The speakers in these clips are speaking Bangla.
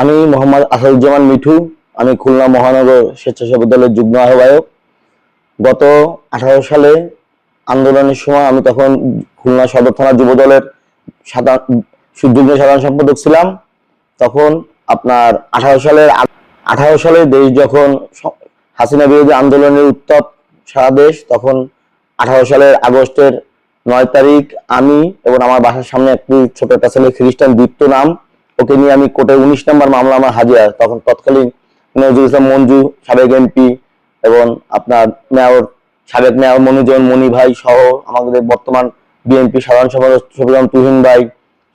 আমি মোহাম্মদ আসাদুজ্জামান মিঠু। আমি খুলনা মহানগর স্বেচ্ছাসেবক দলের যুগ্ম আহ্বায়ক। গত 18 সালে আন্দোলনের সময় আমি তখন খুলনা সদর থানা যুব দলের যুগ্ম সাধারণ সম্পাদক ছিলাম। তখন আপনার 18 সালে দেশ যখন হাসিনা বিরোধী আন্দোলনের উত্তাপ সারা দেশ, তখন 18 সালের আগস্টের 9 তারিখ আমি এবং আমার বাসার সামনে একটি ছোট একটা ছেলে খ্রিস্টান দীপ্ত নাম, ওকে নিয়ে আমি কোর্টে 19 নম্বর মামলা আমার হাজিরা। তখন তৎকালীন নজরুল ইসলাম মঞ্জু সাবেক এমপি এবং আপনার সাবেক মেয়র মনিজন মনি ভাই সহ আমাদের বর্তমান বিএনপি সাধারণ সম্পাদক শফিকুল তুহিন ভাই,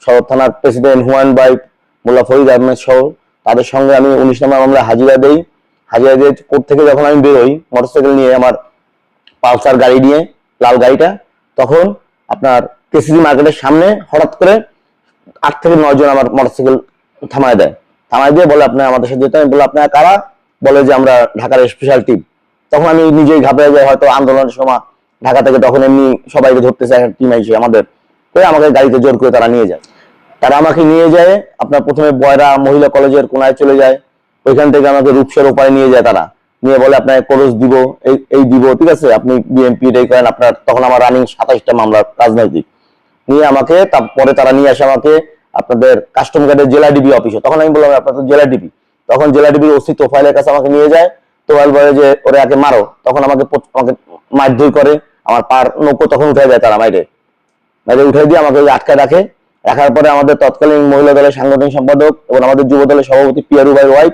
সদর থানার প্রেসিডেন্ট হুমায়ুন ভাই, মোল্লা ফরিদ আহমেদ সহ তাদের সঙ্গে আমি 19 নম্বর মামলা হাজিরা দেই। হাজিরা দিয়ে কোর্ট থেকে যখন আমি বেরোই মোটরসাইকেল নিয়ে, আমার পালসার গাড়ি নিয়ে, লাল গাড়িটা, তখন আপনার কেসিসি মার্কেটের সামনে হঠাৎ করে 8 থেকে 9 জন আমার মোটরসাইকেল থামায় দেয়। থামায় দিয়ে বলে আপনার আমাদের সাথে যেতে। আমি বলে আপনারা কারা? বলে যে আমরা ঢাকার স্পেশাল টিম। তখন আমি নিজেই ঘাবড়ে যাই, হয়তো আন্দোলনের সময় ঢাকা থেকে তখন এমনি সবাইকে ধরতে চায় টিম আইসে আমাদের, করে আমাকে গাড়িতে জোর করে তারা নিয়ে যায়। তারা আমাকে নিয়ে যায় আপনার প্রথমে বয়রা মহিলা কলেজের কোনায় চলে যায়। ওইখান থেকে আমাকে রূপসার ওপারে নিয়ে যায়। তারা নিয়ে বলে আপনাকে খরচ দিব, এই দিব, ঠিক আছে, আপনি বিএনপি এই করেন আপনার। তখন আমার রানিং 27টা মামলা রাজনৈতিক নিয়ে আমাকে, তারপরে তারা নিয়ে আসে আমাকে আপনাদের কাস্টম গার্ডের জেলা ডিবি অফিসে। তখন আমি বললাম আপনাদের জেলা ডিবি। তখন জেলা ডিবির ওসি তোফাইলের কাছে আমাকে নিয়ে যায়। তোফাইল বলে যে ওরে আগে মারো। তখন আমাকে মারধর করে, আমার পার নৌকো তখন উঠে যায়। তারা মাইরে উঠে দিয়ে আমাকে আটকায় রাখে। রাখার পরে আমাদের তৎকালীন মহিলা দলের সাংগঠনিক সম্পাদক এবং আমাদের যুব দলের সভাপতি পিয়ারু ভাই ওয়াইফ,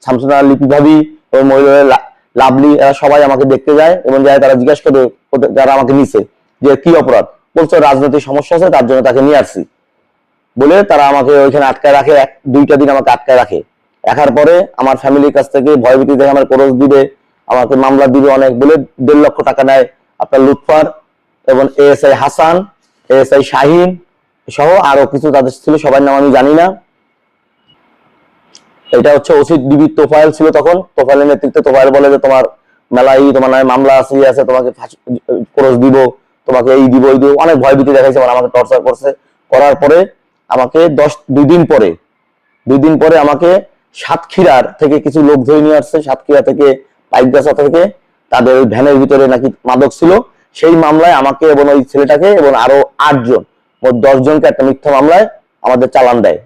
শামসুনা লিপি ভাবি এবং মহিলা দলের লাভলি, এরা সবাই আমাকে দেখতে যায় এবং যায় তারা জিজ্ঞাসা করে যারা আমাকে নিছে যে কি অপরাধ। বলছে রাজনৈতিক সমস্যা আছে, তার জন্য তাকে নিয়ে আসছি বলে তারা আমাকে ওইখানে আটকায় রাখে। 2টা দিন আমাকে আটকায় রাখে। রাখার পরে আমার ফ্যামিলির কাছ থেকে ভয়ভীতি দেখে আমার খরচ দিবে, আমাকে মামলা দিবে অনেক বলে 1.5 লক্ষ টাকা নেয় আপনার লুৎফার এবং এএসআই হাসান, এএসআই শাহিন সহ আরো কিছু তাদের ছিল, সবার নাম আমি জানি না। এটা হচ্ছে ওসি ডিবি তোফাইল ছিল তখন। তোফাইলের নেতৃত্বে তোফাইল বলে যে তোমার মেলাই, তোমার নামে মামলা আছে, তোমাকে খরচ দিব, তোমাকে এই দিব, এই দিব, অনেক ভয়ভীতি দেখাইছে, আমাকে টর্চার করছে। করার পরে আমাকে 2 দিন পরে আমাকে সাতক্ষীরার থেকে কিছু লোক ধরে নিয়ে আসছে। সাতক্ষীরা থেকে, পাইকগাছা থেকে, তাদের ওই ভ্যানের ভিতরে নাকি মাদক ছিল। সেই মামলায় আমাকে এবং ওই ছেলেটাকে এবং আরো 8 জন, মোট 10 জনকে একটা মিথ্যা মামলায় আমাদের চালান দেয়।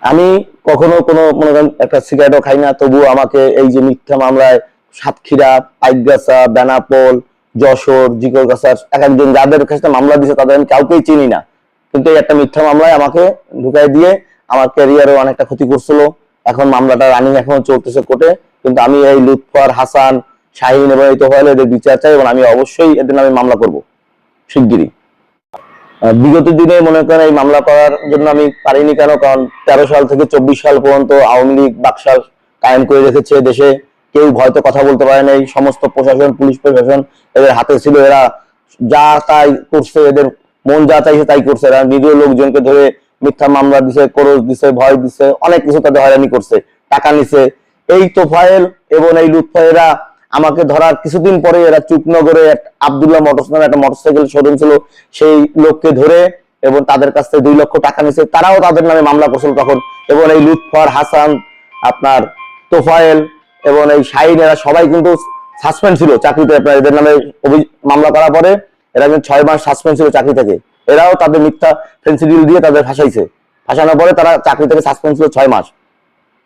আমি কখনো কোনো মনে করেন একটা সিগারেটও খাই না, তবুও আমাকে এই যে মিথ্যা মামলায় সাতক্ষীরা, পাইকগাছা, বেনাপোল, যশোর, জিকরগাছার এক একজন যাদের কাছে মামলা দিয়েছে তাদের আমি কাউকেই চিনি না, কিন্তু এই একটা মিথ্যা মামলায় আমাকে ঢুকাই দিয়ে আমার ক্যারিয়ারও অনেকটা ক্ষতি করছিল। এখন মামলাটা রানিং এখনো চলতেছে কোর্টে। কিন্তু আমি এই লুৎফর, হাসান, শাহিন এবং এই তোফায়েল এদের বিচার চাই এবং আমি অবশ্যই এদের নামে মামলা করব শিগগিরই। বিগত দিনে মনে করেন এই মামলা করার জন্য আমি পারিনি কেন, কারণ 13 সাল থেকে 24 সাল পর্যন্ত আওয়ামী লীগ বাকশাল কায়েম করে রেখেছে দেশে। কেউ ভয়তো কথা বলতে পারে নাই। সমস্ত প্রশাসন, পুলিশ প্রশাসন এদের হাতে ছিল। এরা যা তাই করছে, এদের মন যা চাইছে তাই করছে। এরা নিরীহ লোকজনকে ধরে মিথ্যা মামলা দিছে, খরচ দিছে, ভয় দিছে, অনেক কিছু তাদের হয়রানি করছে, টাকা নিছে। এই তোফায়েল এবং এই লুৎফা এরা আমাকে ধরার কিছুদিন পরে এরা চুপনগরে আব্দুল্লাহ মোটরস নামে একটা মোটরসাইকেল শোরুম ছিল, সেই লোককে ধরে এবং তাদের কাছ থেকে 2 লক্ষ টাকা নিছে। তারাও তাদের নামে মামলা করছিল তখন। এবং এই লুৎফর, হাসান, আপনার তোফায়েল এবং এই শাহিন এরা সবাই কিন্তু সাসপেন্ড ছিল চাকরিতে। আপনার এদের নামে মামলা করার পরে এরা কিন্তু 6 মাস সাসপেন্ড ছিল চাকরি থেকে। এরাও তাদের মিথ্যা ফেন্সি ডিল দিয়ে তাদের ফাঁসাইছে। ফাঁসানোর পরে তারা চাকরি থেকে সাসপেন্ড ছিল 6 মাস।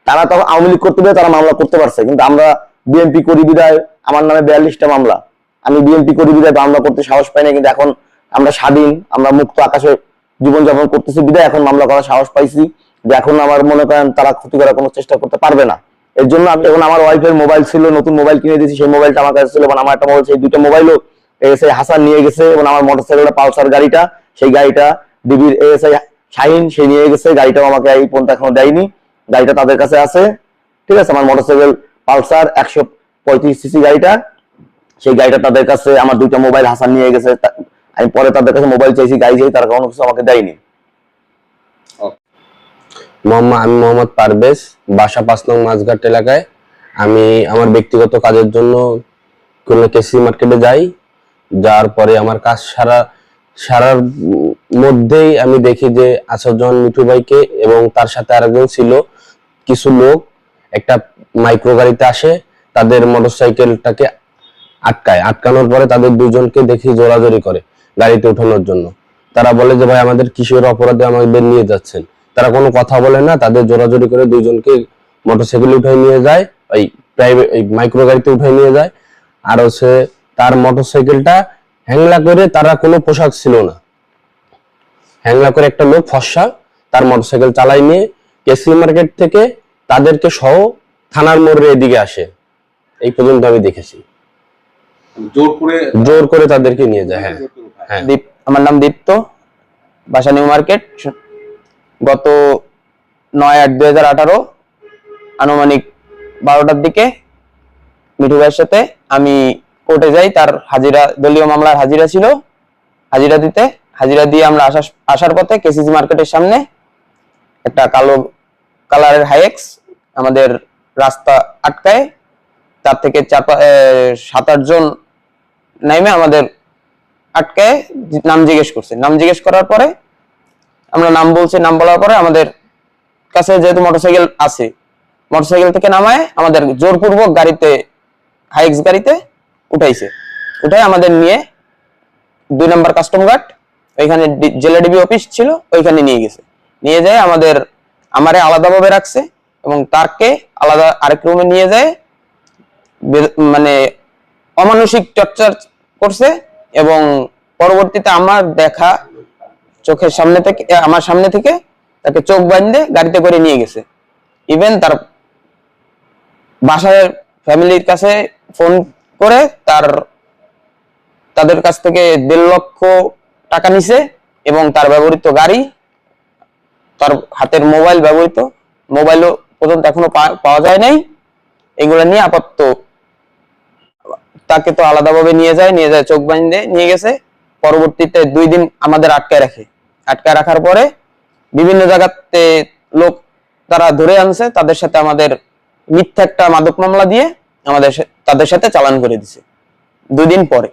তারা তখন আওয়ামী লীগ করতে পেরে তারা মামলা করতে পারছে, কিন্তু আমরা বিএনপি করি বিদায় আমার নামে 42টা মামলা। আমি বিএনপি করি বিদায় মামলা করতে সাহস পাই না, কিন্তু এখন আমরা স্বাধীন, আমরা মুক্ত আকাশে জীবনযাপন করতেছি বিদায় এখন মামলা করার সাহস পাইছি। যে এখন আমার মনে করেন তারা ক্ষতি করার কোনো চেষ্টা করতে পারবে না। এর জন্য আমি এখন আমার ওয়াইফের মোবাইল ছিল, নতুন মোবাইল কিনে দিয়েছি, সেই মোবাইলটা আমার কাছে ছিল এবং আমার একটা মোবাইল, সেই 2টা মোবাইলও এএসআই হাসান নিয়ে গেছে এবং আমার মোটরসাইকেলটা পালসার গাড়িটা, সেই গাড়িটা ডিবির এএসআই শাহিন সে নিয়ে গেছে। গাড়িটাও আমাকে এই পর্যন্ত এখনো দেয়নি, গাড়িটা তাদের কাছে আছে, ঠিক আছে। আমার মোটরসাইকেল পালসার 135 সিসি গাড়িটা, সেই গাড়িটা তাদের কাছে। আমার 2টা মোবাইল হাসান নিয়ে গেছে। আমি পরে তাদের কাছে মোবাইল চাইছি, গাড়ি চাই, তারা কোনো কিছু আমাকে দেয়নি। আমি মোহাম্মদ পারভেজ, বাসা 5 নং মাঝঘাট এলাকায়। আমি আমার ব্যক্তিগত কাজের জন্য খুলনা কেসি মার্কেটে যাই। যাওয়ার পরে আমার কাজ সারার মধ্যেই আমি দেখি যে আসাদুজ্জামান মিঠু ভাইকে এবং তার সাথে আরেকজন ছিল কিছু লোক একটা মাইক্রো গাড়িতে আসে, তাদের মোটরসাইকেলটাকে আটকানোর পরে তাদের দুজনকে দেখি জোরাজোরি করে গাড়িতে ওঠানোর জন্য। তারা বলে যে ভাই আমাদের কিসের অপরাধে আমাদের নিয়ে যাচ্ছেন। তারা কোনো কথা বলে না, তাদের জোরাজোরি করে দুইজনকে মোটরসাইকেলে উঠাই নিয়ে যায়, ওই প্রাইভেট মাইক্রো গাড়িতে উঠাই নিয়ে যায়। আর হচ্ছে তার মোটরসাইকেলটা হ্যাংলা করে, তারা কোনো পোশাক ছিল না, হ্যাংলা করে একটা লোক ফর্সা তার মোটরসাইকেল চালাই নিয়ে কেসি মার্কেট থেকে তাদেরকে সহ থানার মোড়ের এদিকে আসে। এই পর্যন্ত আমি দেখেছি, জোর করে তাদেরকে নিয়ে যায়। হ্যাঁ হ্যাঁ। আমার নাম দীপ্ত, বাসা নিউ মার্কেট। গত 9/8/2018 আনুমানিক 12টার দিকে মিঠু ভাইয়ের সাথে আমি কোর্টে যাই। তার হাজিরা, দলীয় মামলার হাজিরা ছিল, হাজিরা দিতে। হাজিরা দিয়ে আমরা আসার পথে কেসিসি মার্কেটের সামনে একটা কালো কালারের হাইএক্স আমাদের রাস্তা আটকায়। তার থেকে 7-8 জন নাইমে আমাদের আটকায় নাম জিজ্ঞেস করছে। নাম জিজ্ঞেস করার পরে আমরা নাম বলছি, নাম বলার পরে আমাদের কাছে যেহেতু মোটরসাইকেল আছে, মোটরসাইকেল থেকে নামায় আমাদের জোরপূর্বক গাড়িতে, হাইএক্স গাড়িতে উঠাইছে। উঠাই আমাদের নিয়ে 2 নম্বর কাস্টম গার্ড, ওইখানে জেলা ডিবি অফিস ছিল, ওইখানে নিয়ে গেছে। নিয়ে যায় আমারে আলাদাভাবে রাখছে এবং তারকে আলাদা আরেক রুমে নিয়ে যায়, মানে অমানসিক টর্চার করছে। এবং পরবর্তীতে আমার দেখা চোখের সামনে থেকে, আমার সামনে থেকে তাকে চোখ বাঁধে গাড়িতে করে নিয়ে গেছে। ইভেন তার বাসায় ফ্যামিলির কাছে ফোন করে তাদের কাছ থেকে 1.5 লক্ষ টাকা নিছে এবং তার ব্যবহৃত গাড়ি, তার হাতের মোবাইল, ব্যবহৃত মোবাইলও পর্যন্ত এখনো পাওয়া যায় নাই। এগুলো নিয়ে আপাতত তাকে তো আলাদাভাবে নিয়ে যায় চোখ বাঁধে নিয়ে গেছে। পরবর্তীতে 2 দিন আমাদের আটকায় রাখে। আটকায় রাখার পরে বিভিন্ন জায়গাতে লোক তারা ধরে আনছে, তাদের সাথে আমাদের মিথ্যা একটা মাদক মামলা দিয়ে তাদের সাথে চালান করে দিছে 2 দিন পরে।